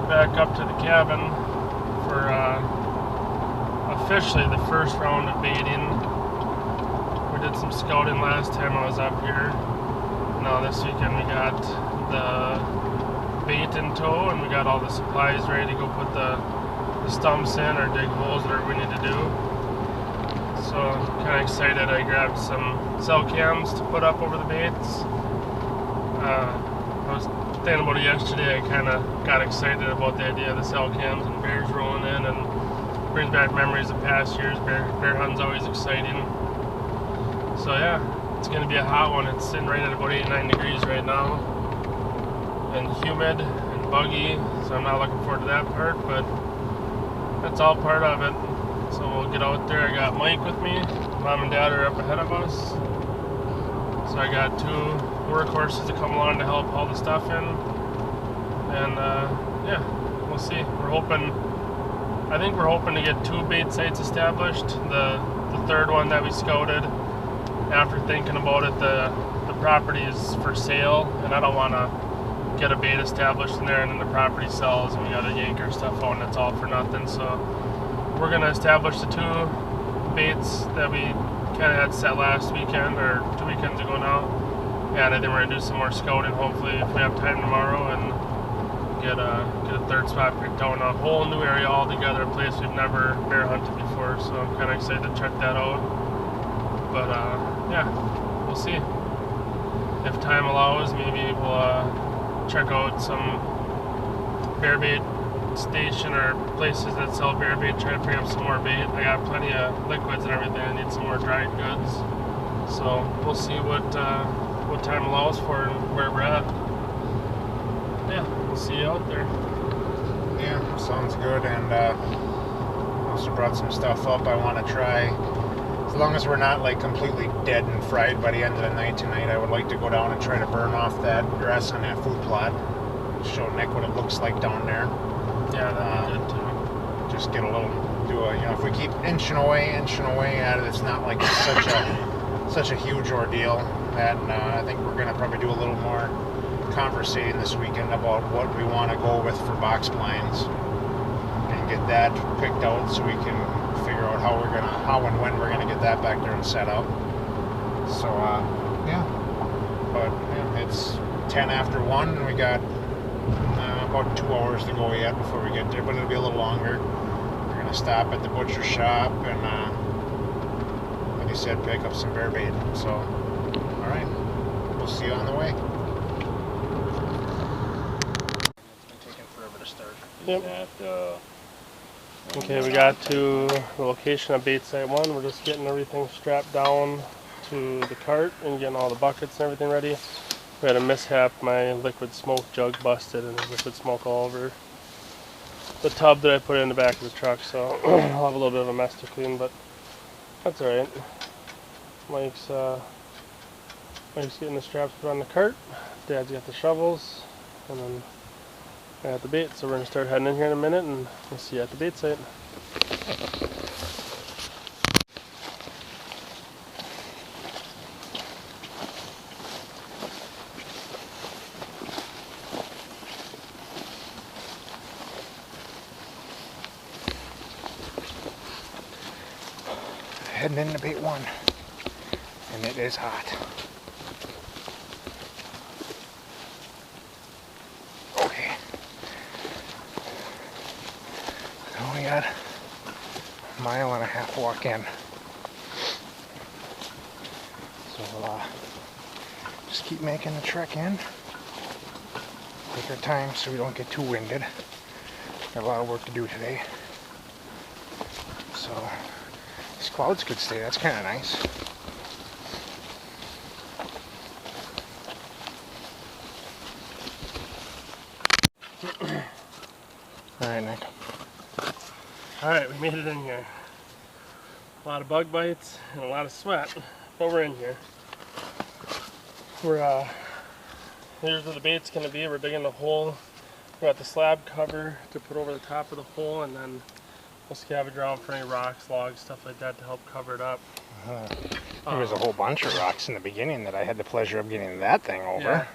it back up to the cabin for officially the first round of baiting. We did some scouting last time I was up here. Now this weekend we got the bait in tow and we got all the supplies ready to go put the stumps in or dig holes, whatever we need to do. So I'm kind of excited. I grabbed some cell cams to put up over the baits. I was thinking about it yesterday. I kind of got excited about the idea of the cell cams and bears rolling in, and brings back memories of past years. Bear hunting's always exciting. So yeah, it's going to be a hot one. It's sitting right at about 89 degrees right now, and humid and buggy, so I'm not looking forward to that part, but that's all part of it. So we'll get out there. I got Mike with me. Mom and Dad are up ahead of us. So I got two workhorses to come along to help haul the stuff in. And yeah, we'll see. I think we're hoping to get 2 bait sites established. The third one that we scouted, after thinking about it, the property is for sale, and I don't want to get a bait established in there and then the property sells and we got to yank our stuff out and it's all for nothing. So we're going to establish the 2 baits that we kind of had set last weekend, or 2 weekends ago now, and I think we're going to do some more scouting hopefully if we have time tomorrow and get a third spot picked out in a whole new area altogether, a place we've never bear hunted before, so I'm kind of excited to check that out. But yeah, we'll see. If time allows, maybe we'll check out some bear bait station or places that sell bear bait, try to pick up some more bait. I got plenty of liquids and everything. I need some more dried goods. So we'll see what time allows for and where we're at. Yeah, we'll see you out there. Yeah, sounds good. And also brought some stuff up I want to try. As long as we're not like completely dead and fried by the end of the night tonight, I would like to go down and try to burn off that grass on that food plot. Show Nick what it looks like down there. Yeah, that'd be good too. Just get a little, if we keep inching away at it, it's not like it's such a huge ordeal. And I think we're gonna probably do a little more conversating this weekend about what we want to go with for box blinds and get that picked out so we can figure out how and when we're gonna get that back there and set up. So yeah, but yeah, it's 10 after 1 and we got about 2 hours to go yet before we get there, but it'll be a little longer. We're gonna stop at the butcher shop and like I said, pick up some bear bait. So all right, we'll see you on the way. It's been taking forever to start. Yep. Okay, we got to the location of bait site 1. We're just getting everything strapped down to the cart and getting all the buckets and everything ready. We had a mishap. My liquid smoke jug busted and there's liquid smoke all over the tub that I put in the back of the truck, so I'll have a little bit of a mess to clean, but that's alright. Mike's getting the straps put on the cart. Dad's got the shovels, and then I got the bait, so we're going to start heading in here in a minute and we'll see you at the bait site. Heading into bait 1, and it is hot. Okay, so we got a 1.5 mile walk in, so we'll just keep making the trek in, take our time so we don't get too winded. Got a lot of work to do today, so these clouds could stay, that's kind of nice. Alright, Nick. Alright, we made it in here. A lot of bug bites and a lot of sweat, but we're in here. Here's where the bait's going to be. We're digging the hole. We got the slab cover to put over the top of the hole, and then we'll scavenge around for any rocks, logs, stuff like that to help cover it up. There was a whole bunch of rocks in the beginning that I had the pleasure of getting that thing over. Yeah,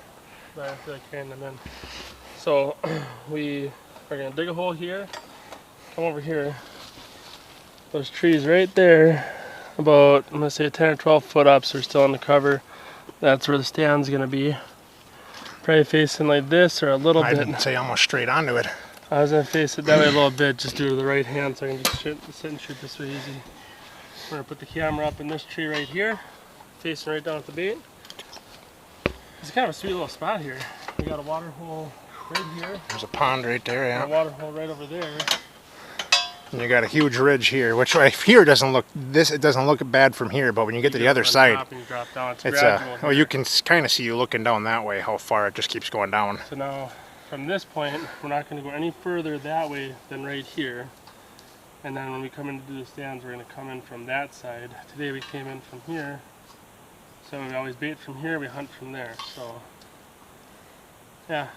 but I feel like carrying them in. So we We're gonna dig a hole here, come over here. Those trees right there, about, I'm gonna say 10 or 12 foot up, so we're still on the cover. That's where the stand's gonna be. Probably facing like this or a little bit. I'd say almost straight onto it. I was gonna face it that way a little bit, just due to the right hand, so I can just sit and shoot this way easy. We're gonna put the camera up in this tree right here, facing right down at the bait. It's kind of a sweet little spot here. We got a water hole right here. There's a pond right there, yeah. A water hole right over there. And you got a huge ridge here, which here doesn't look it doesn't look bad from here, but when you get to the other side, and you drop down, it's well, you can kind of see you looking down that way how far it just keeps going down. So now, from this point, we're not going to go any further that way than right here. And then when we come in to do the stands, we're going to come in from that side. Today we came in from here. So we always bait from here, we hunt from there. So, yeah.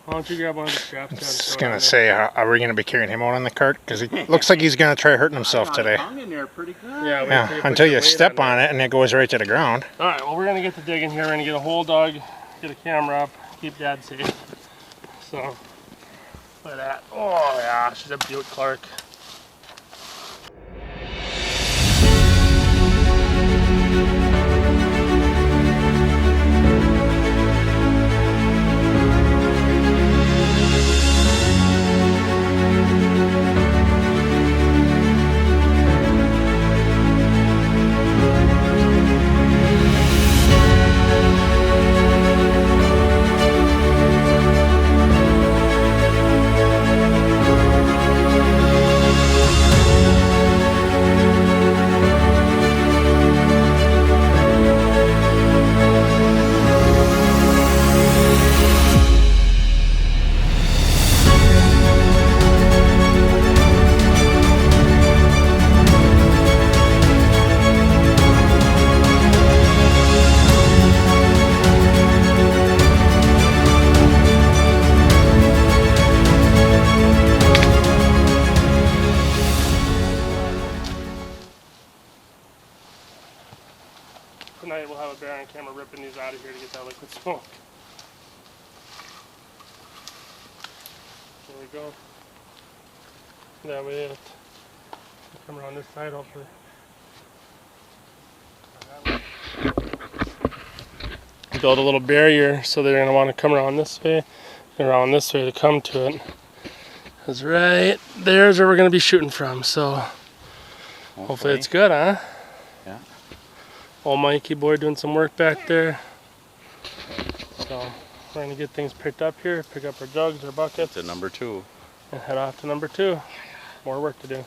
Why don't you grab one of the straps? I was going to say, are we going to be carrying him out on the cart? Because he looks like he's going to try hurting himself today. Hung in there pretty good. Yeah, until you step on it and it goes right to the ground. Alright, well we're going to get to digging here. We're going to get a hole dug, get a camera up, keep Dad safe. So, look at that. Oh yeah, she's a beaut, Clark. Tonight we'll have a bear on camera ripping these out of here to get that liquid smoke. There we go. That way it come around this side hopefully. Build a little barrier so they're going to want to come around this way and around this way to come to it. Because right there's where we're going to be shooting from, so hopefully it's good, huh? Yeah. Old Mikey boy doing some work back there. So we're going to get things picked up here, pick up our jugs, our buckets. To number 2. And head off to number 2. More work to do.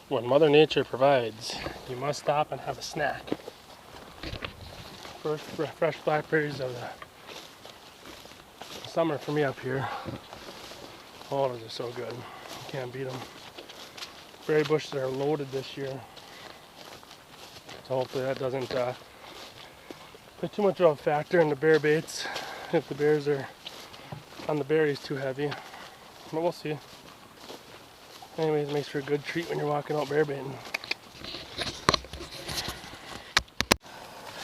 When Mother Nature provides, you must stop and have a snack. First fresh blackberries of the summer for me up here. Oh, those are so good. You can't beat them. Berry bushes are loaded this year. So hopefully that doesn't play too much of a factor in the bear baits if the bears are on the berries too heavy. But we'll see. Anyways, it makes for a good treat when you're walking out bear baiting.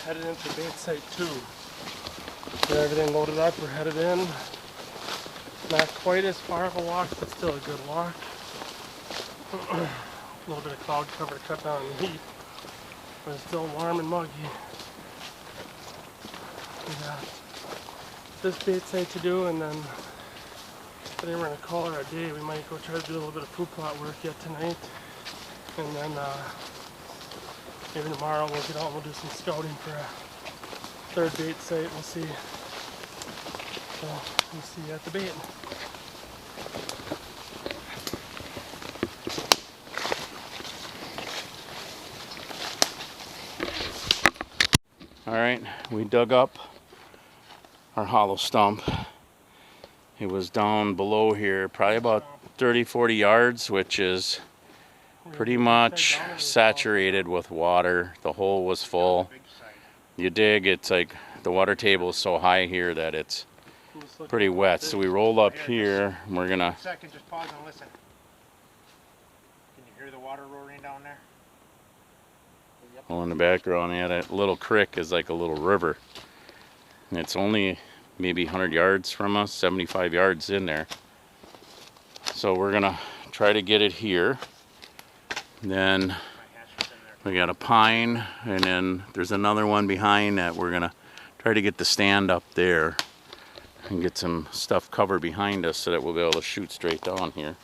Headed into bait site 2. Got everything loaded up, we're headed in. Not quite as far of a walk, but still a good walk. A little bit of cloud cover to cut down on the heat, but it's still warm and muggy. We got this bait site to do, and then I think we're going to call it our day. We might go try to do a little bit of food plot work yet tonight. And then maybe tomorrow we'll get out and we'll do some scouting for a third bait site. We'll see. So we'll see you at the bait. All right, we dug up our hollow stump. It was down below here, probably about 30-40 yards, which is pretty much saturated with water. The hole was full. You dig, it's like the water table is so high here that it's pretty wet. So we rolled up here, and we're gonna. Second, just pause and listen. Can you hear the water roaring down there? Oh, in the background, yeah, that little creek is like a little river. And it's only maybe 100 yards from us, 75 yards in there. So we're gonna try to get it here. Then we got a pine, and then there's another one behind that we're gonna try to get the stand up there and get some stuff covered behind us so that we'll be able to shoot straight down here.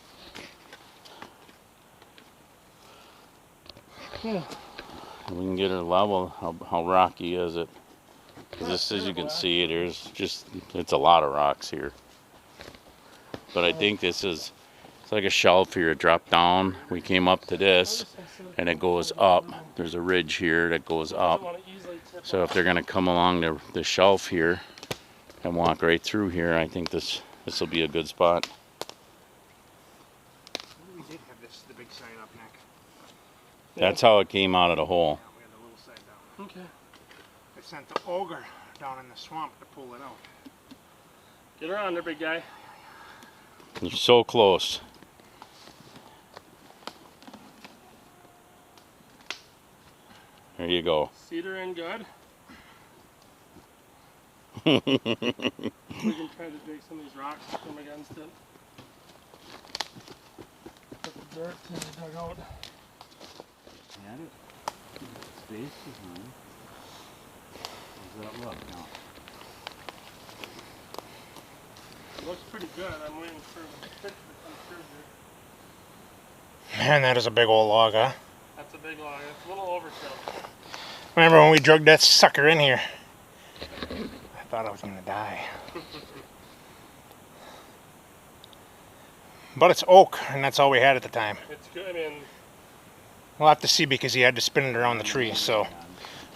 Yeah. We can get her level. How rocky is it? Because this, as you can see, it's a lot of rocks here. But I think this is, it's like a shelf here. It dropped down. We came up to this, and it goes up. There's a ridge here that goes up. So if they're gonna come along the shelf here and walk right through here, I think this will be a good spot. We did have the big sign up, Nick. That's how it came out of the hole. Yeah, we had the little side down. Okay. They sent the ogre down in the swamp to pull it out. Get around there, big guy. You're so close. There you go. Cedar in good. We can try to dig some of these rocks from against it. Put the dirt in the dugout. Space behind. How's that look now? It looks pretty good. I'm waiting for the picture to come through here. Man, that is a big old log, huh? That's a big log. It's a little overkill. Remember when we dragged that sucker in here? I thought I was gonna die. But it's oak, and that's all we had at the time. It's good. I mean, We'll have to see because he had to spin it around the tree. So,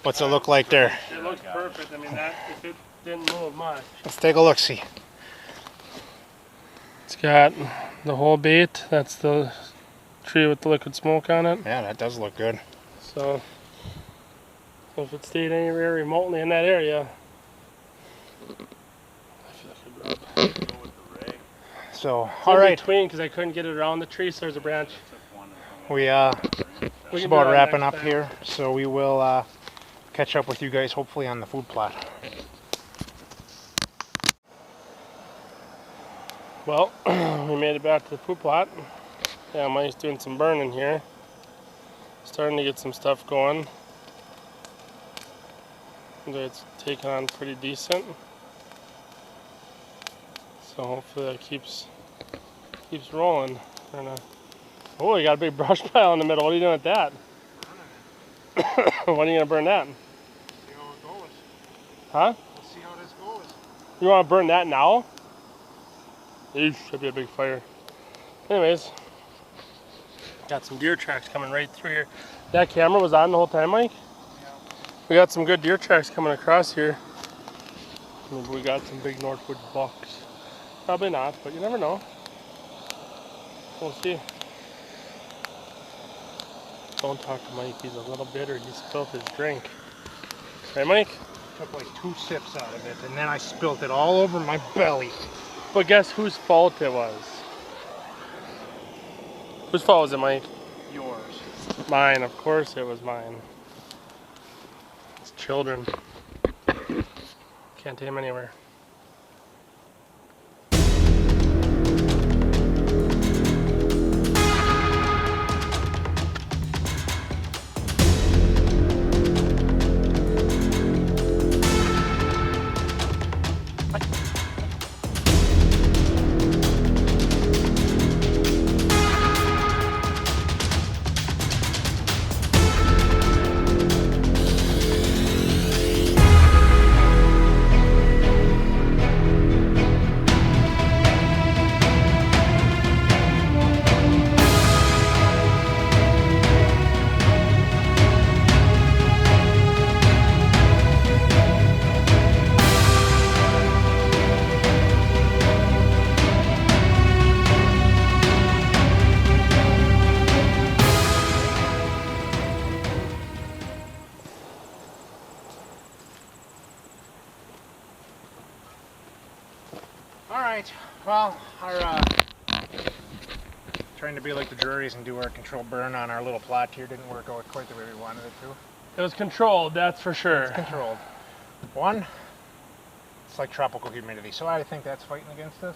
what's it look like there? it looks perfect. I mean, that if it didn't move much. Let's take a look. See. It's got the whole bait. That's the tree with the liquid smoke on it. Yeah, that does look good. So if it stayed anywhere remotely in that area, I feel like I'd rub. So, It's all in right, between because I couldn't get it around the tree, so there's a branch. we We just can do about that wrapping next up time. here. So we will catch up with you guys hopefully on the food plot. Well, we made it back to the poop plot. Yeah, Mike's doing some burning here. Starting to get some stuff going. It's taken on pretty decent. So hopefully that keeps rolling. Oh, you got a big brush pile in the middle. What are you doing with that? When are you gonna burn that? See how it goes. Huh? We'll see how this goes. You want to burn that now? Eesh, that'd be a big fire. Anyways, got some deer tracks coming right through here. That camera was on the whole time, Mike? Yeah. We got some good deer tracks coming across here. Maybe we got some big Northwood bucks. Probably not, but you never know. We'll see. Don't talk to Mike, he's a little bitter. He spilled his drink. Right, Mike? Took like 2 sips out of it, and then I spilt it all over my belly. But guess whose fault it was? Whose fault was it, Mike? Yours. Mine, of course it was mine. It's children. Can't take them anywhere. right. Well, our trying to be like the Drury's and do our controlled burn on our little plot here didn't work out quite the way we wanted it to. It was controlled, that's for sure. It's controlled. One, it's like tropical humidity, so I think that's fighting against us.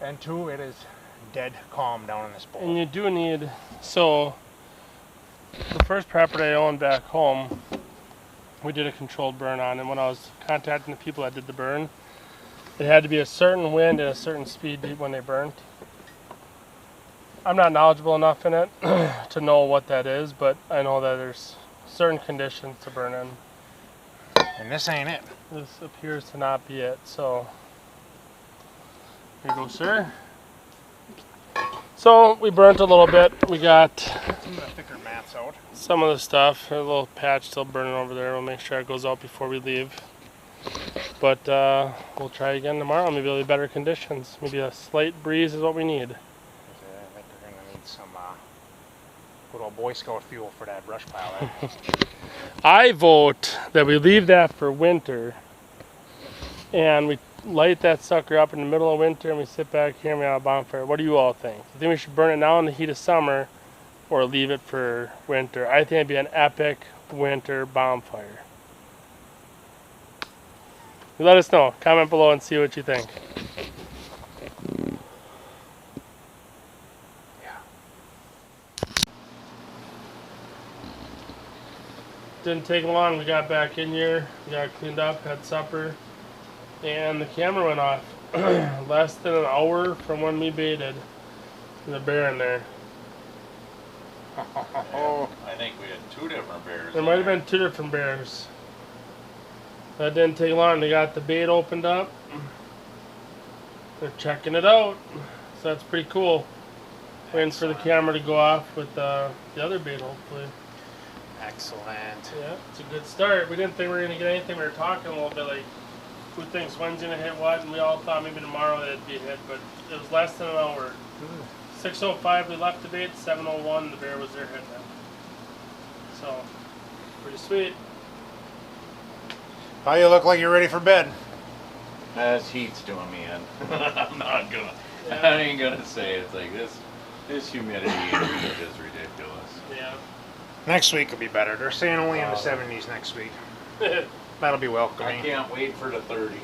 And two, it is dead calm down in this bowl. And you do need, so the first property I owned back home, we did a controlled burn on, and when I was contacting the people that did the burn, it had to be a certain wind and a certain speed when they burnt. I'm not knowledgeable enough in it to know what that is, but I know that there's certain conditions to burn in. And this ain't it. This appears to not be it, so here you go, sir. So we burnt a little bit. We got Some of the thicker mats out. some of the stuff. A little patch still burning over there. We'll make sure it goes out before we leave. But we'll try again tomorrow. Maybe it'll be better conditions. Maybe a slight breeze is what we need. I think we're gonna need some good old Boy Scout fuel for that brush pile there. I vote that we leave that for winter, and we light that sucker up in the middle of winter, and we sit back here and we have a bonfire. What do you all think? You think we should burn it now in the heat of summer, or leave it for winter? I think it'd be an epic winter bonfire. You let us know. Comment below and see what you think. Didn't take long. We got back in here, we got cleaned up, had supper, and the camera went off. Less than an hour from when we baited. There's a bear in there. I think we had 2 different bears. There might have been 2 different bears. That didn't take long. They got the bait opened up. They're checking it out. So that's pretty cool. Waiting for the camera to go off with the other bait, hopefully. Excellent. Yeah, it's a good start. We didn't think we were going to get anything. We were talking a little bit like, who thinks when's going to hit what? And we all thought maybe tomorrow it'd be hit, but it was less than an hour. 6:05 we left the bait, 7:01 the bear was there hitting it. So, pretty sweet. How you look like you're ready for bed? This heat's doing me in. I'm not gonna. Yeah. I ain't gonna say it's like this humidity and heat is ridiculous. Yeah. Next week will be better. They're saying only in the 70s next week. That'll be I welcoming. can't wait for the 30s.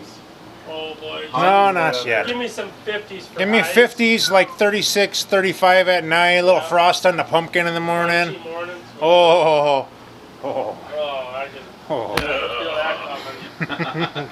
Oh boy. No, not yet. Give me some 50s for Give me highs. 50s, like 36, 35 at night. A little Yeah. frost on the pumpkin in the morning. Crunchy mornings. Oh, Oh, I can oh. feel that coming.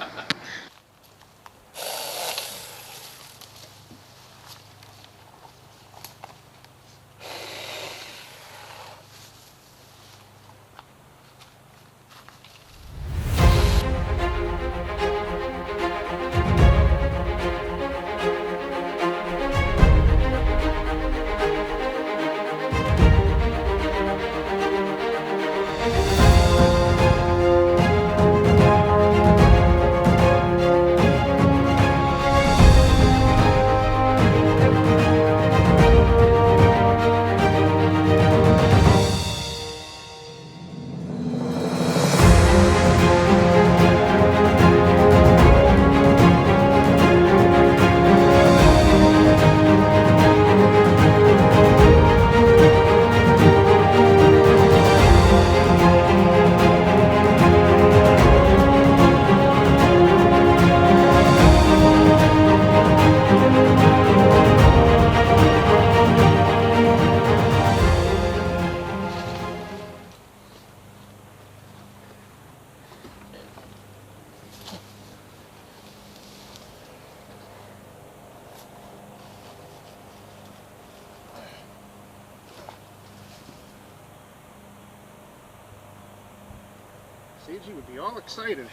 Seiji would be all excited.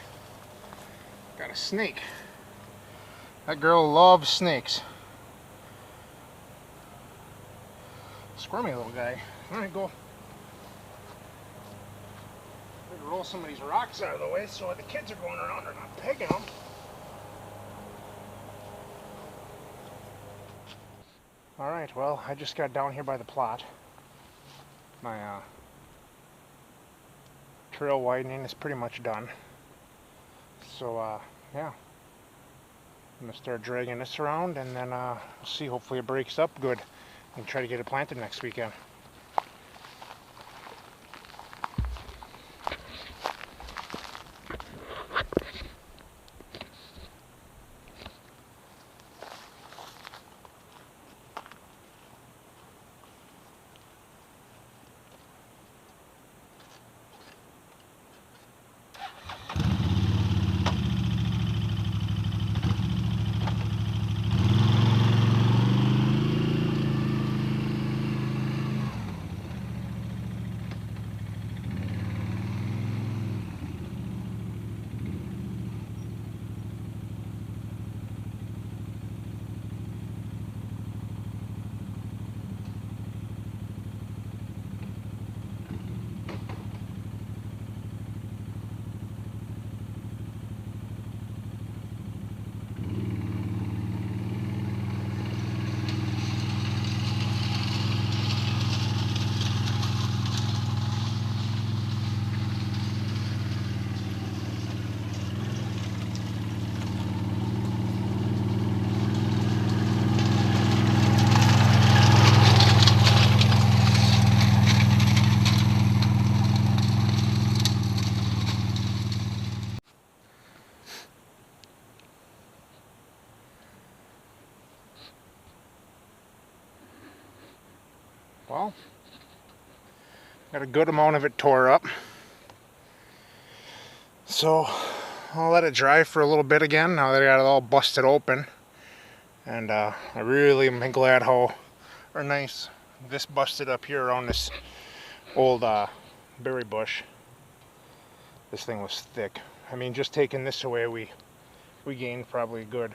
Got a snake. That girl loves snakes. Squirmy little guy. Alright, go. Better roll some of these rocks out of the way so the kids are going around, they're not pegging them. Alright, well, I just got down here by the plot. My trail widening is pretty much done. So, yeah. I'm gonna start dragging this around, and then we'll see. Hopefully it breaks up good, and try to get it planted next weekend. Well, got a good amount of it tore up. So I'll let it dry for a little bit again now that I got it all busted open. And I really am glad how nice this busted up here around this old berry bush. This thing was thick. I mean, just taking this away, we gained probably a good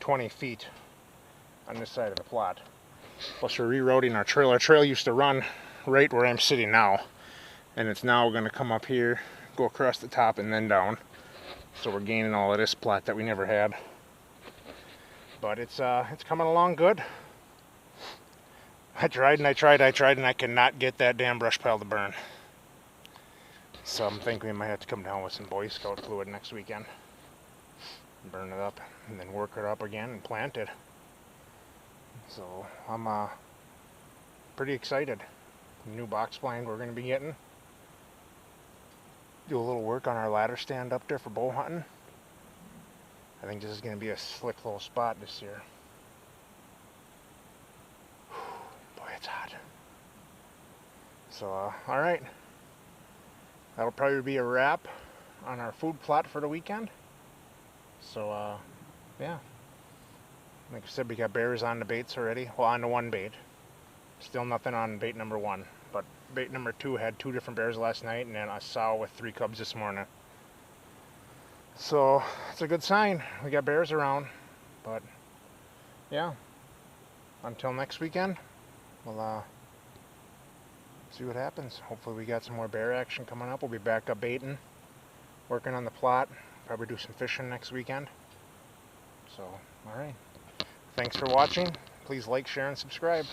20 feet on this side of the plot. Plus we're rerouting our trail. Our trail used to run right where I'm sitting now, and it's now going to come up here, go across the top, and then down. So we're gaining all of this plot that we never had. But it's coming along good. I tried and I tried and I cannot get that damn brush pile to burn. So I'm thinking we might have to come down with some Boy Scout fluid next weekend. Burn it up and then work it up again and plant it. So I'm pretty excited. New box blind we're going to be getting. Do a little work on our ladder stand up there for bow hunting. I think this is going to be a slick little spot this year. Boy, it's hot. So, alright. That'll probably be a wrap on our food plot for the weekend. So, yeah. Like I said, we got bears on the baits already. Well, on the one bait. Still nothing on bait number 1. But bait number 2 had 2 different bears last night, and then a sow with 3 cubs this morning. So, it's a good sign. We got bears around. But, yeah. Until next weekend, we'll see what happens. Hopefully we got some more bear action coming up. We'll be back up baiting, working on the plot. Probably do some fishing next weekend. So, alright. Thanks for watching. Please like, share, and subscribe.